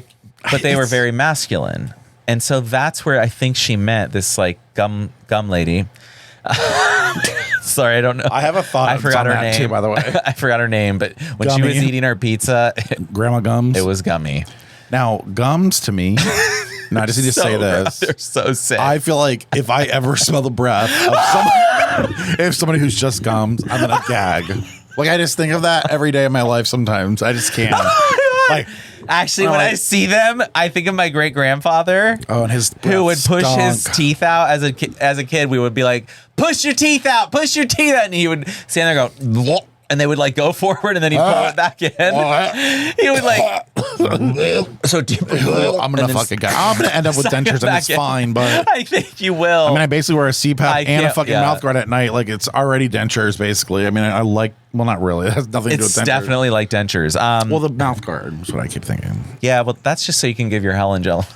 but they were very masculine. And so that's where I think she meant this like gum lady. Sorry, I don't know. I have a thought. I forgot her name too, by the way. I forgot her name, but when she Gummy. was eating her pizza, Grandma Gums. it was gummy. Now, gums to me. Now, I just need to say this. They're so sick. I feel like if I ever smell the breath of somebody who's just gums, I'm gonna gag. Like I just think of that every day of my life. Sometimes I just can't. Like. Actually, when I see them, I think of my great grandfather. Oh, and his who would breath push his stunk. teeth out as a kid. We would be like, "Push your teeth out, push your teeth out," and he would stand there and go, "Whoop," and they would like go forward, and then he'd pull it back in. He would like, so deep. I'm gonna fucking gag. I'm gonna end up with suck it dentures, and back it's in. fine. But I think you will. I mean, I basically wear a CPAP I and a can't- fucking yeah. mouth guard at night. Like it's already dentures, basically. I mean, I like. Well, not really. It has nothing to do with it's dentures. definitely like dentures. Well, the mouth guard is what I keep thinking. Yeah, well, that's just so you can give your Helen gel.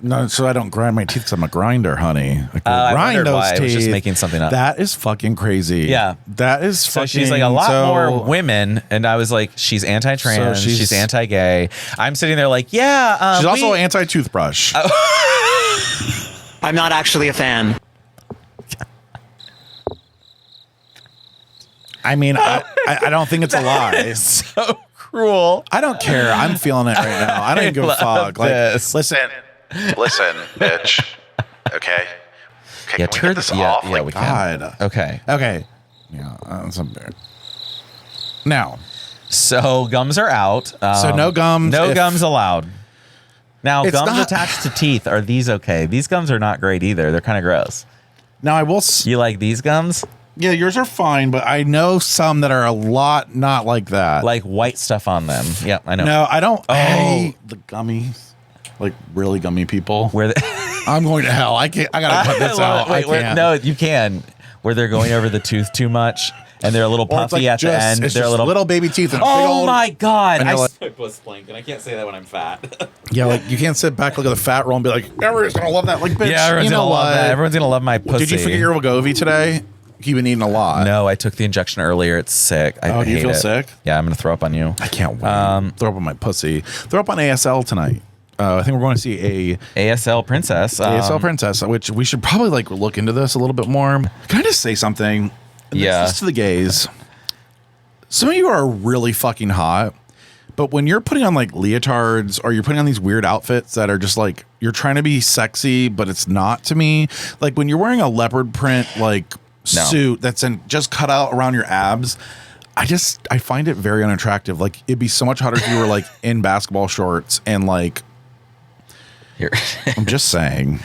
No, so I don't grind my teeth. 'Cause I'm a grinder, honey. I I grind wondered those why. teeth. I was just making something up. That is fucking crazy. Yeah. that is. So fucking, she's like a lot more women, and I was like, she's anti-trans, So she's anti-gay. I'm sitting there like, yeah. She's also anti-toothbrush. I'm not actually a fan. I mean, I don't think it's a lie. so cruel. I don't care. I'm feeling it right now. I don't even give a fuck. Like, this. listen, bitch. Okay. Yeah, can we get this off? Yeah, Like, we can. God. Okay. Yeah, that's unfair. Now, So gums are out. so no gums. No gums allowed. Now, It's gums not- attached to teeth, are these okay? These gums are not great either. They're kind of gross. Now I will. You like these gums? Yeah, yours are fine, but I know some that are a lot not like that. Like white stuff on them. Yep, I know. no, I don't. Oh. Hate the gummies. Like really gummy people. Where I'm going to hell. I can't. I gotta cut this out. I can't. No, you can. Where they're going over the tooth too much, and they're a little Or it's puffy like at the just- end. It's They're a just little baby teeth. And a big Oh old, my god! and I you're like- my puss blinked, and I can't say that when I'm fat. Yeah, like you can't sit back, look at the fat roll, and be like, everyone's gonna love that. Like, bitch, Yeah, everyone's you know gonna love what? that. Everyone's gonna love my pussy. Did you forget your Wegovy today? You've been eating a lot. No, I took the injection earlier. It's sick. I Do you hate feel it. sick? Yeah, I'm gonna throw up on you. I can't wait. Throw up on my pussy. Throw up on ASL tonight. I think we're going to see a ASL Princess. ASL Princess, which we should probably like look into this a little bit more. Can I just say something? And Yeah. This is to the gays. Some of you are really fucking hot, but when you're putting on like leotards or you're putting on these weird outfits that are just like you're trying to be sexy, but it's not to me. Like when you're wearing a leopard print like suit that's just cut out around your abs. I find it very unattractive. Like it'd be so much hotter if you were like in basketball shorts and like. Here. I'm just saying.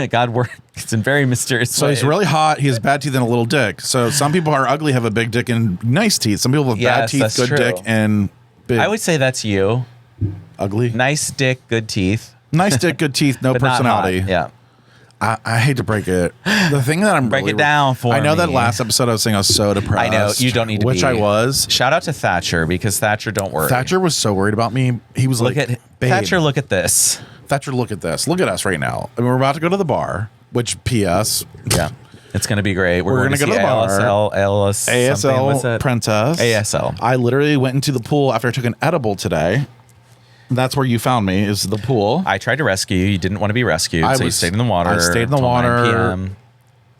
God works in very mysterious So ways. he's really hot. He has bad teeth and a little dick. So some people are ugly, have a big dick and nice teeth. Some people have bad Yes, teeth, that's good true. dick, and big. I would say that's you. ugly. Nice dick, good teeth, Nice dick, good teeth, no but not personality. hot. Yeah. I hate to break it. The thing that I'm Break really, it down for I know that me. last episode I was saying I was so depressed. I know, you don't need to which be. I was. Shout out to Thatcher because Thatcher, don't worry. Thatcher was so worried about me. He was look like, at "Babe, Thatcher. Look at this. Thatcher, look at this. Look at us right now. And we're about to go to the bar. Which P.S. Yeah, it's gonna be great. We're going gonna go to the bar. ASL Princess. ASL. I literally went into the pool after I took an edible today. That's where you found me, is the pool. I tried to rescue you. You didn't want to be rescued, so you stayed in the water. I stayed in the till 9 water. PM.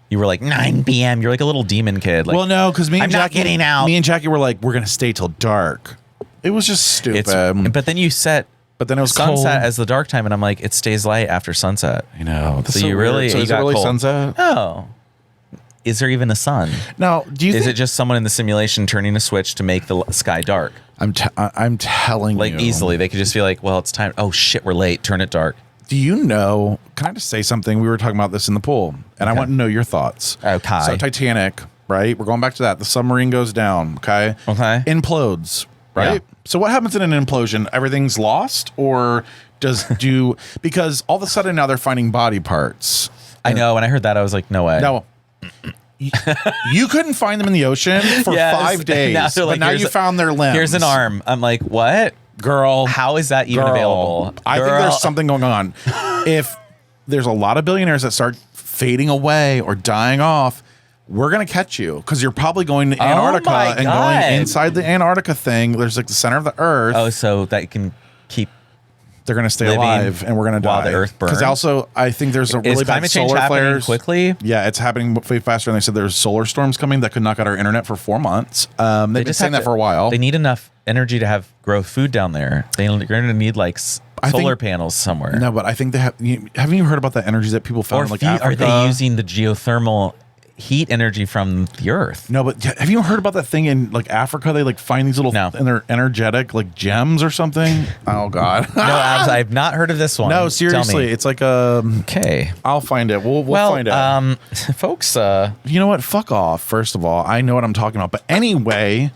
You were like 9 p.m. You're like a little demon kid. Like, Well, no, because me and I'm not Jackie, getting out. Me and Jackie were like, we're gonna stay till dark. It was just stupid. but then you set But then it was sunset cold. as the dark time, and I'm like, it stays light after sunset. I know. That's So you weird. really- So you is it got really cold. sunset? Oh, is there even a sun? No. Do you? Is think, it just someone in the simulation turning a switch to make the sky dark? I'm telling Like you. easily, they could just be like, "Well, it's time. Oh shit, we're late. Turn it dark." Do you know? Can I just say something? We were talking about this in the pool, and I want to know your thoughts. Okay. So Titanic, right? We're going back to that. The submarine goes down. Okay. Okay. Implodes. Right. Yeah. So what happens in an implosion? Everything's lost, or because all of a sudden now they're finding body parts. I know. When I heard that, I was like, "No way." No. You couldn't find them in the ocean for Yes. 5 days, Now they're but like, now here's you found their limbs. Here's an arm. I'm like, what? Girl. How is that even Girl, available? I think Girl. there's something going on. If there's a lot of billionaires that start fading away or dying off, we're gonna catch you because you're probably going to Antarctica my and God. going inside the Antarctica thing. There's like the center of the Earth. Oh, so that you can keep. They're gonna stay living alive and we're gonna die while the Earth burns. Because also, I think there's a Is really bad climate change solar happening flares quickly? Yeah, it's happening way faster. And they said there's solar storms coming that could knock out our internet for 4 months. They've been saying that for a while. They need enough energy to have grow food down there. They're going to need like I solar think- panels somewhere. No, but I think they have. Haven't you heard about the energy that people found Or in like are Africa? they using the geothermal heat energy from the Earth? No, but have you heard about that thing in like Africa? They like find these little No. and they're energetic like gems or something. Oh God. No, Abs, I've not heard of this one. No, Tell seriously, me. it's like Okay. I'll find it. We'll Well, find it. folks, You know what? Fuck off. First of all, I know what I'm talking about. But anyway,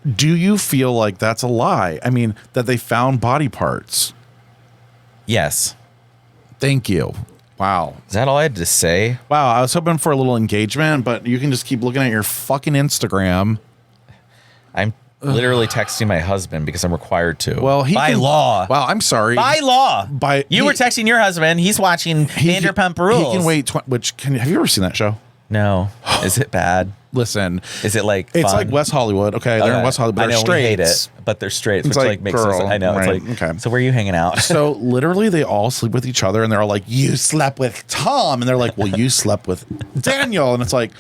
do you feel like that's a lie? I mean, that they found body parts. yes. Thank you. Wow. Is that all I had to say? Wow. I was hoping for a little engagement, but you can just keep looking at your fucking Instagram. I'm literally texting my husband because I'm required to. Well, by law. Wow. I'm sorry. By law. You were texting your husband. He's watching Vanderpump Rules. He can wait. Have you ever seen that show? No. Is it bad? Listen, Is it like it's fun? like West Hollywood. Okay, they're in West Hollywood. But I know they're straight. we hate it, but they're straight, It's which like, makes sense. girl, I know. right, It's like, okay. So where are you hanging out? So literally, they all sleep with each other, and they're all like, "You slept with Tom," and they're like, "Well, you slept with Daniel," and it's like,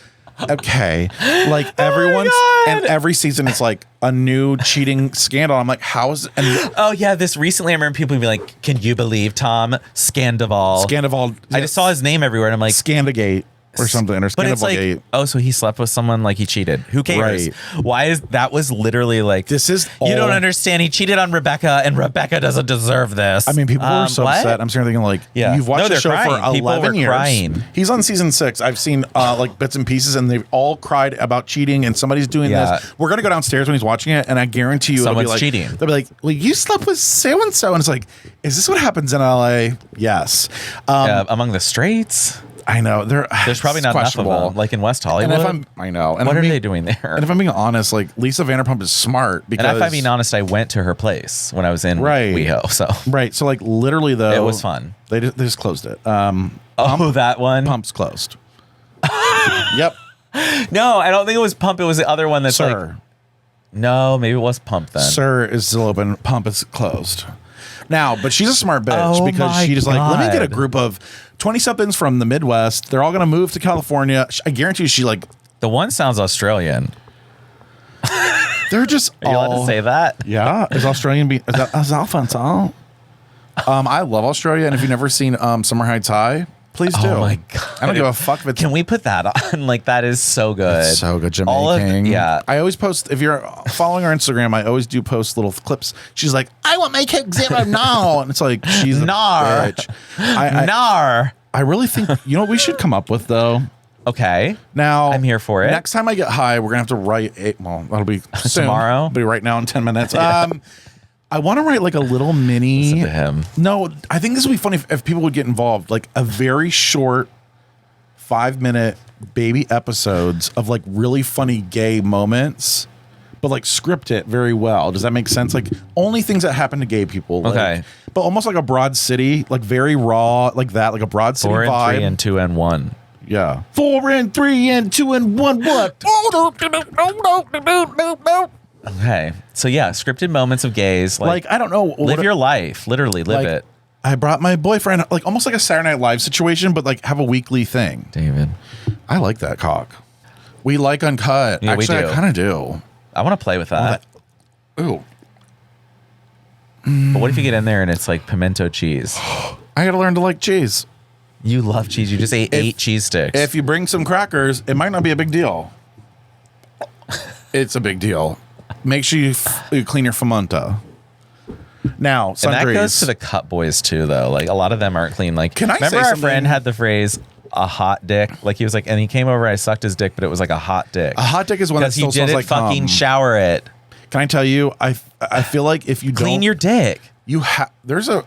okay. Like everyone's and every season it's like a new cheating scandal. I'm like, how is it? And Oh yeah, this recently I remember people being like, "Can you believe Tom Scandival?" I just saw his name everywhere, and I'm like, Scandagate or something, or but it's like, Scandalgate. oh, so he slept with someone, like he cheated. Who cares? Right. Why is that was literally like This is you don't all- understand. He cheated on Rebecca, and Rebecca doesn't deserve this. I mean, people were so what? upset. I'm sitting there thinking, like, Yeah. you've watched No, the they're show crying. for People 11 were years. crying. He's on season 6. I've seen like bits and pieces, and they've all cried about cheating, and somebody's doing Yeah. this. We're gonna go downstairs when he's watching it, and I guarantee you, Someone's it'll be like cheating. They'll be like, "Well, you slept with so and so," and it's like, "Is this what happens in LA?" Yes. Among the straights, I know there's probably not enough of them. Like in West Hollywood. I know. And what I'm are being- they doing there? And if I'm being honest, like Lisa Vanderpump is smart because And if I'm being honest, I went to her place when I was in Right. WeHo. So right. So like literally though, it was fun. They just closed it. That one. Pump's closed. Yep. No, I don't think it was Pump. It was the other one that's like. Sir. No, maybe it was Pump then. Sir is still open. Pump is closed. Now, but she's a smart bitch Oh because my she just like, let me get a God. group of 20-somethings from the Midwest. They're all going to move to California. I guarantee you she like, The one sounds Australian. they're just Are you allowed all. to say that? Yeah. Is Australian is that fun song? I love Australia. And if you've never seen Summer Heights High, please do. Oh my God. I don't give a fuck if it's Can we put that on? Like, that is so good. It's so good, Jimmy All of- King. yeah. I always post, if you're following our Instagram, I always do post little clips. She's like, I want my Coke Zero now. And it's like, she's a Nar. bitch. I Nar. I really think, you know what we should come up with though? Okay. Now, I'm here for it. Next time I get high, we're going to have to write that'll be soon. Tomorrow? It'll be right now in 10 minutes. I want to write like a little mini. Listen to him. No, I think this would be funny if people would get involved. Like a very short 5-minute baby episodes of like really funny gay moments, but like script it very well. Does that make sense? Like only things that happen to gay people. Like, Okay. But almost like a Broad City, like very raw, like that, like a Broad City 4 and vibe. 3 and 2 and 1. Yeah. 4 and 3 and 2 and 1 what? Okay. So yeah, scripted moments of gays. Like I don't know. live your life. Literally live like, it. I brought my boyfriend, like almost like a Saturday Night Live situation, but like have a weekly thing. David. I like that cock. We like uncut. Yeah, we Actually, do. I kind of do. I want to play with that. Ooh. But what if you get in there and it's like pimento cheese? I got to learn to like cheese. You love cheese. You just ate 8 cheese sticks. If you bring some crackers, it might not be a big deal. It's a big deal. Make sure you clean your fomenta. Now, and that sundries. goes to the cut boys too, though. Like a lot of them aren't clean. Like, Can I remember say our something? friend had the phrase "a hot dick"? Like he was like, and he came over, I sucked his dick, but it was like a hot dick. A hot dick is one that because he still smells didn't like fucking cum. shower it. Can I tell you? I feel like if you Clean don't, your dick. you have there's a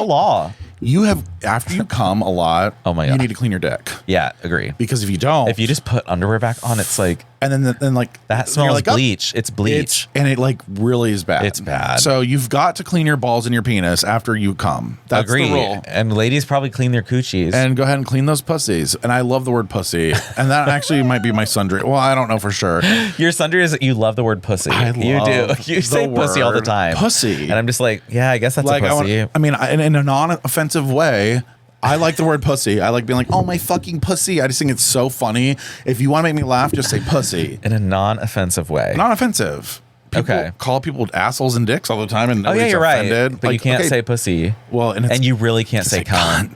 law. You have after you come a lot. Oh my You God. need to clean your dick Yeah, agree. because if you don't, If you just put underwear back on, it's like and then like that you're smells like, oh, bleach. It's bleach. and it like really is bad. It's bad. So you've got to clean your balls and your penis after you come. That's agree. the rule. And ladies probably clean their coochies. And go ahead and clean those pussies. And I love the word pussy. And that actually might be my sundry. Well, I don't know for sure. Your sundry is you love the word pussy. I You do. love You say the pussy all the word time. pussy. And I'm just like, yeah, I guess that's Like a pussy. I mean, in a non-offensive way. I like the word pussy. I like being like, oh, my fucking pussy. I just think it's so funny. If you want to make me laugh, just say pussy. In a non-offensive way. Non-offensive. People Okay. call people assholes and dicks all the time, and Oh yeah, nobody's you're offended. right. But you can't okay, say pussy. well, and You really can't say cunt.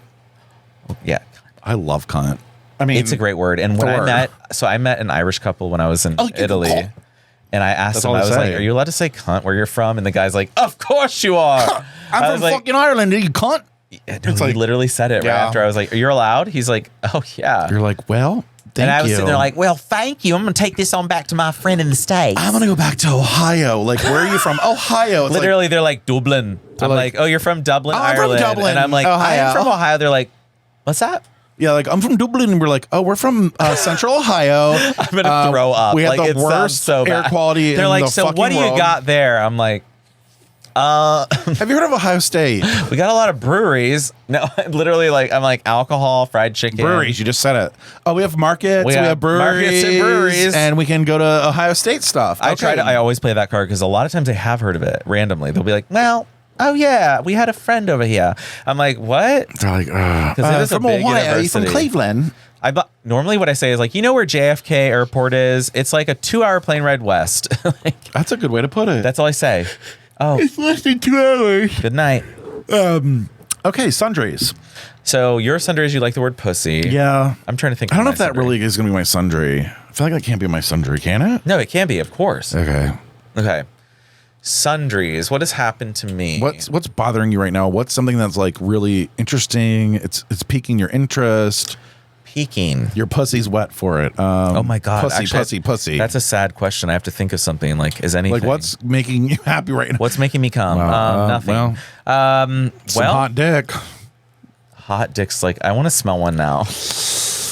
Yeah. I love cunt. I mean, It's a great word. And when Thor. I met an Irish couple when I was in Oh, you can Italy. call- And I asked That's him, all I they was like, say. are you allowed to say cunt where you're from? And the guy's like, of course you are. I'm I from was like, fucking Ireland. You cunt. It's like- he literally said it right Yeah. after. I was like, you're allowed? He's like, oh yeah. You're like, well, thank and I was you. sitting there like, well, thank you. I'm going to take this on back to my friend in the States. I'm gonna go back to Ohio. Like, where are you from? Ohio. It's Literally, they're like, Dublin. I'm like, like, oh, you're from Dublin, "Oh, I'm from Ireland. Dublin, and I'm like, Ohio." I'm from Ohio. They're like, what's that? yeah, like I'm from Dublin, and we're like, oh, we're from Central Ohio. I'm going to throw up. We have Like, the it sounds worst so air bad. quality. They're in like, the so fucking what do you world. got there? I'm like, Have you heard of Ohio State we got a lot of breweries. No, literally, like, I'm like alcohol, fried chicken. breweries? You just said it. Oh, we have markets. We have have breweries, markets and breweries. and we can go to Ohio State stuff. I always play that card because a lot of times I have heard of it randomly. They'll be like, well, oh yeah, we had a friend over here. I'm like, what? They're like, Because it is a from big Ohio. Are you from university. Cleveland? Normally what I say is like, you know where JFK Airport is? It's like a 2-hour plane ride west. Like, That's a good way to put it. that's all I say. Oh, It's less than 2 hours. good night. Okay, sundries. So your sundry is you like the word pussy. Yeah. I'm trying to think. I don't of know my if that sundry. really is going to be my sundry. I feel like that can't be my sundry, can it? No, it can be, of course. Okay. Okay. Sundries. What has happened to me? What's bothering you right now? What's something that's like really interesting? It's piquing your interest. Peaking? Your pussy's wet for it. Oh my God. Pussy, Actually, pussy. That's a sad question. I have to think of something. Like, is anything? like what's making you happy right now? What's making me come? Nothing. Some hot dick. Hot dicks. Like, I want to smell one now.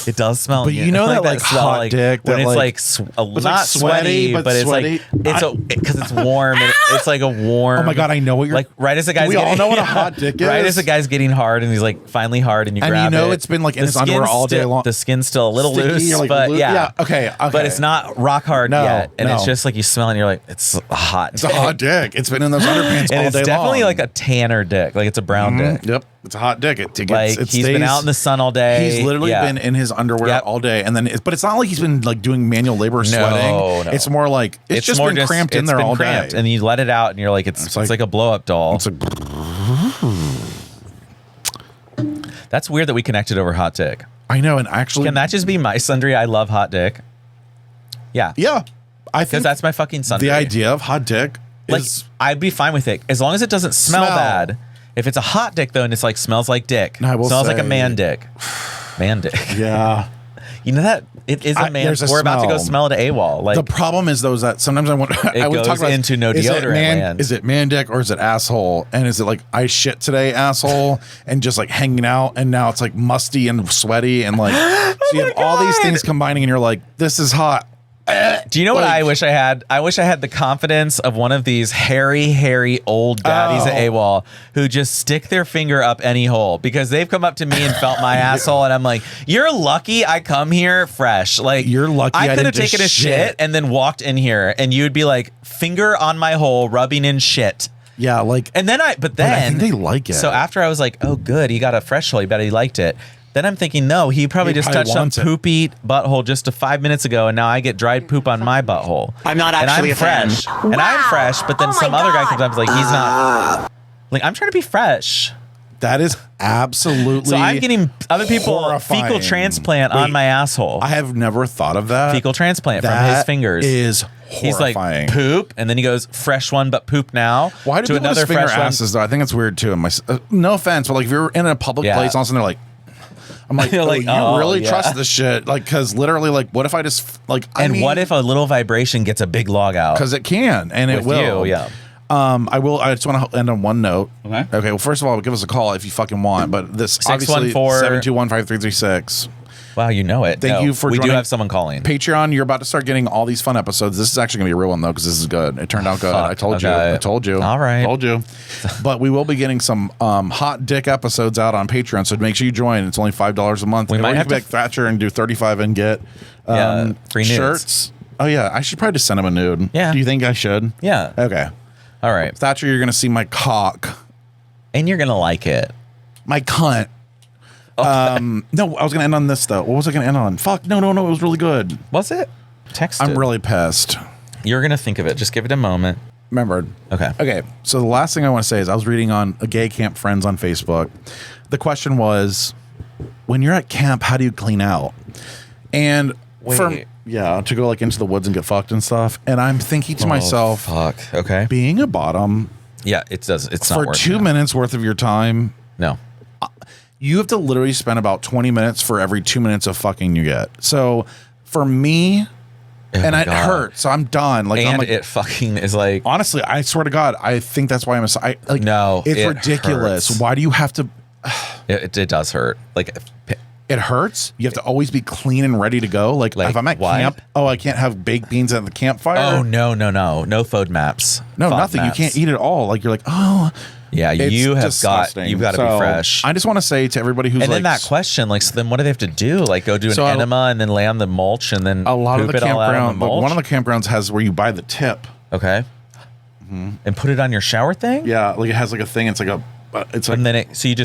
It does smell. But you know that like smell, hot dick when that it's like not like sweaty, but it's sweaty. like it's because it's warm. And it's like a warm. Oh my God, I know what you're like. Right as the guy's we getting, all know what a hot dick is. Right as the guy's getting hard and he's like finally hard and you And grab you know it. it's been like in The his underwear skin's all day still- long. The skin's still a little Sticky, loose, like, but yeah. Okay. But it's not rock hard No, yet, and it's no. just like you smell it and you're like it's a hot. It's a hot dick. It's been in those underpants and all it's day definitely long. like a tanner dick, like it's a brown dick. Yep. It's a hot dick. It gets, Like it he's been stays- out in the sun all day. He's literally Yeah. been in his underwear Yep. all day, and then but it's not like he's been like doing manual labor sweating. No. It's more like it's just more been cramped in it's there been all cramped, day. and you let it out, and you're like, it's like a blow up doll. It's like That's weird that we connected over hot dick. I know, and actually, Can that just be my sundry? I love hot dick. Yeah, yeah, I because think that's my fucking sundry. the idea of hot dick like is I'd be fine with it as long as it doesn't smell bad. If it's a hot dick though, and it's like smells like dick, I will smells like a say- man dick, man dick. yeah. You know that it is a man. There's a We're about to go smell. smell it at AWOL. Like The problem is though is that sometimes I want I would goes talk about into no is it deodorant man, land. Is it man dick or is it asshole? And is it like I shit today asshole and just like hanging out and now it's like musty and sweaty and like so you have all these things combining and you're like this is hot. Do you know what Like- I wish I had? I wish I had the confidence of one of these hairy old daddies at AWOL who just stick their finger up any hole because they've come up to me and felt my asshole and I'm like, you're lucky I come here fresh. Like You're lucky I could have didn't just taken a shit and then walked in here and you'd be like, finger on my hole, rubbing in shit. Yeah, like And then I I think they like it. So after I was like, oh good, he got a fresh hole. He bet he liked it. Then I'm thinking, no, he probably He just probably touched some wants it. poopy butthole just 5 minutes ago, and now I get dried poop on my butthole. I'm not and actually I'm a fan. fresh, and I'm fresh, but then some other guy comes up and is like, he's not. Like I'm trying to be fresh, that is absolutely so I'm getting other people horrifying. fecal transplant on Wait, my asshole. I have never thought of that. Fecal transplant from That his fingers. is He's like horrifying. poop, and then he goes fresh one, but poop now. Why do to people another just finger fresh one. asses though? I think it's weird too. No offense, but like if you're in a public Yeah. place, all of a sudden they're like, I'm like, You're like, you oh, really yeah. trust this shit? Like, because literally, like, what if I just like? And what if a little vibration gets a big log out? Because it can, and it With will. you, yeah. I will. I just want to end on one note. Okay. Okay. Well, first of all, give us a call if you fucking want. But this obviously 721-5336. Wow, you know it. Thank you for We do joining. have someone calling. Patreon, you're about to start getting all these fun episodes. This is actually gonna be a real one though, because this is good. It turned out good. Fuck, I told you. okay. I told you. All right. Told you. But we will be getting some hot dick episodes out on Patreon. So make sure you join. It's only $5 a month. We Or might you have can be to like Thatcher and do 35 and get free nudes. shirts. Oh yeah, I should probably just send him a nude. Yeah. Do you think I should? Yeah. Okay. All right. Thatcher, you're gonna see my cock. And you're going to like it. My cunt. No, I was gonna end on this though. What was I gonna end on? Fuck. No. It was really good. Was it? Text I'm it. really pissed. You're going to think of it. Just give it a moment. Remembered. Okay. Okay. So the last thing I want to say is I was reading on a gay camp friends on Facebook. The question was, when you're at camp, how do you clean out? And Wait. to go like into the woods and get fucked and stuff. And I'm thinking to myself, Fuck. Okay. being a bottom Yeah, it does. It's not for worth 2 it. minutes worth of your time, No. you have to literally spend about 20 minutes for every 2 minutes of fucking you get. So for me, and my it God. hurts. So I'm done. Like, I'm And like, it fucking is like, honestly, I swear to God, I think that's why I'm like, No, it's it ridiculous. hurts. Why do you have to? it does hurt. Like, It hurts. You have to always be clean and ready to go. Like Like if I'm at what? camp, I can't have baked beans at the campfire. oh, no. No FODMAPs. no, FODMAPs. nothing. You can't eat it all. Like you're like, oh, Yeah, it's you've got disgusting. to So, be fresh. I just want to say to everybody who's And like, then that question, like, so then what do they have to do? Like, go do an So I- enema and then lay on the mulch and then a lot of poop the it all out on campground, the mulch? one of the campgrounds has where you buy the tip. Okay. And put it on your shower thing? Yeah, like it has like a thing. It's like a, it's like And then so you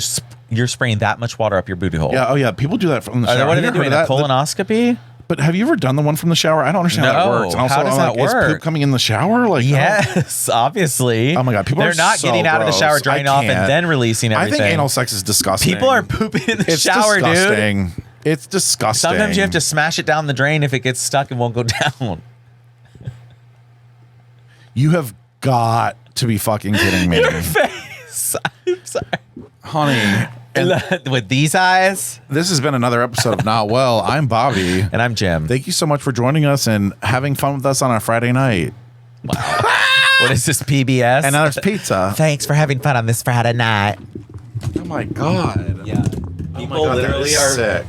You're spraying that much water up your booty hole. Yeah. Oh yeah. People do that from the shower. What are Have they you heard doing? of A that? colonoscopy? But have you ever done the one from the shower? I don't understand how that works. And also, How does I'm that like, is work? poop coming in the shower? Like, Yes, obviously. Oh my God, people They're are not so getting out of the shower, gross. drying I off, and can't. then releasing everything. I think anal sex is disgusting. People are pooping in the It's shower, disgusting. dude. It's disgusting. Sometimes you have to smash it down the drain if it gets stuck and won't go down. You have got to be fucking kidding me. Your face. I'm sorry. Honey. And With these eyes. this has been another episode of NotWell. I'm Bobby. And I'm Jim. Thank you so much for joining us and having fun with us on a Friday night. What is this, PBS? And now there's pizza. Thanks for having fun on this Friday night. Oh my God. Yeah. Oh my God, that is sick.